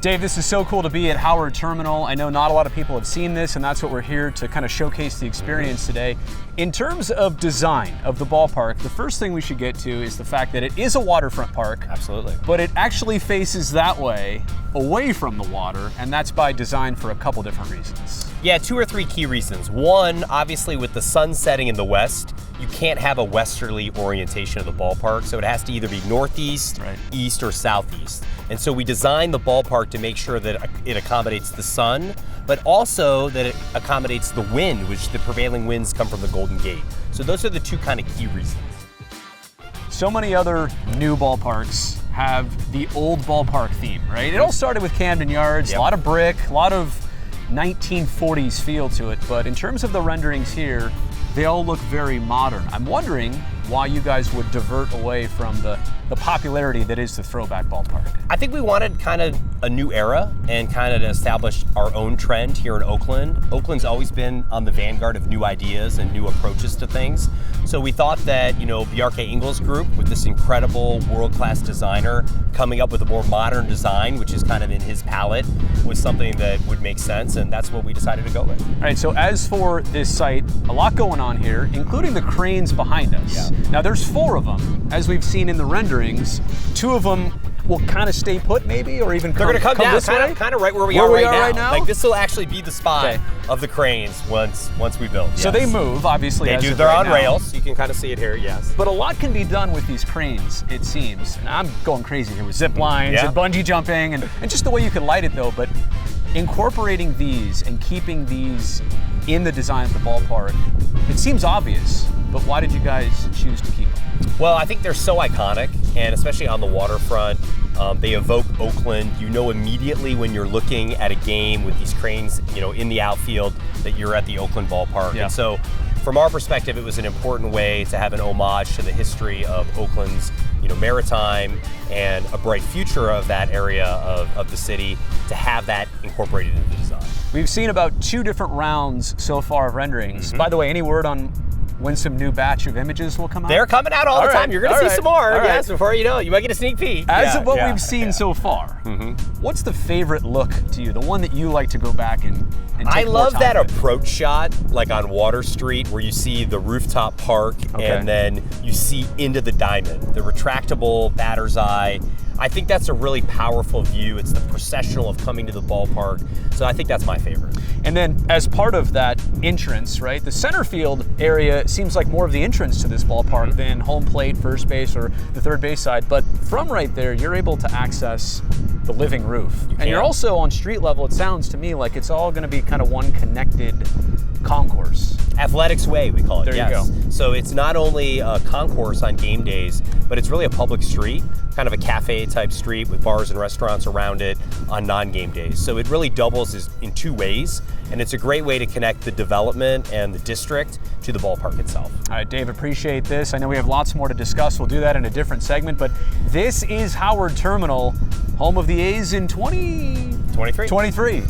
Dave, this is so cool to be at Howard Terminal. I know not a lot of people have seen this, and that's what we're here to kind of showcase the experience today. In terms of design of the ballpark, the first thing we should get to is the fact that it is a waterfront park. Absolutely. But it actually faces that way, away from the water, and that's by design for a couple different reasons. Yeah, 2 or 3 key reasons. One, obviously with the sun setting in the west, you can't have a westerly orientation of the ballpark, so it has to either be northeast, east, or southeast. And so we designed the ballpark to make sure that it accommodates the sun, but also that it accommodates the wind, which the prevailing winds come from the Golden Gate. So those are the 2 kind of key reasons. So many other new ballparks have the old ballpark theme, right? It all started with Camden Yards, a lot of brick, a lot of 1940s feel to it, but in terms of the renderings here, they all look very modern. I'm wondering why you guys would divert away from the popularity that is the throwback ballpark. I think we wanted kind of a new era and kind of to establish our own trend here in Oakland. Oakland's always been on the vanguard of new ideas and new approaches to things. So we thought that, Bjarke Ingels Group, with this incredible world-class designer coming up with a more modern design, which is kind of in his palette, was something that would make sense, and that's what we decided to go with. All right, so as for this site, a lot going on here, including the cranes behind us. Yeah. Now there's 4 of them, as we've seen in the renderings. 2 of them will kind of stay put maybe, or even They're going to come down this way? kind of right where we are right now. Like this will actually be the spot of the cranes once we build. So they move, obviously. They do. They're on rails. You can kind of see it here, yes. But a lot can be done with these cranes, it seems. And I'm going crazy here with zip lines and bungee jumping and just the way you can light it though. But incorporating these and keeping these in the design of the ballpark, it seems obvious, but why did you guys choose to keep them? Well, I think they're so iconic, and especially on the waterfront, they evoke Oakland. You know immediately when you're looking at a game with these cranes, in the outfield, that you're at the Oakland ballpark. And so, from our perspective, it was an important way to have an homage to the history of Oakland's, maritime and a bright future of that area of the city, to have that incorporated into the design. We've seen about 2 different rounds so far of renderings. By the way, any word on when some new batch of images will come out? They're coming out all the time. You're going to see some more. Yes, before you know it. You might get a sneak peek. As of what we've seen so far, what's the favorite look to you? The one that you like to go back and take I love more time that with? Approach shot, like on Water Street, where you see the rooftop park and then you see into the diamond, the retractable batter's eye. I think that's a really powerful view. It's the processional of coming to the ballpark. So I think that's my favorite. And then as part of that entrance, right, the center field area seems like more of the entrance to this ballpark than home plate, first base, or the third base side. But from right there, you're able to access the living roof. And you're also on street level. It sounds to me like it's all going to be kind of one connected concourse. Athletics Way, we call it. There you go. So it's not only a concourse on game days, but it's really a public street, kind of a cafe type street with bars and restaurants around it on non-game days. So it really doubles in 2 ways, and it's a great way to connect the development and the district to the ballpark itself. All right, Dave, appreciate this. I know we have lots more to discuss. We'll do that in a different segment, but this is Howard Terminal, home of the A's in 2023.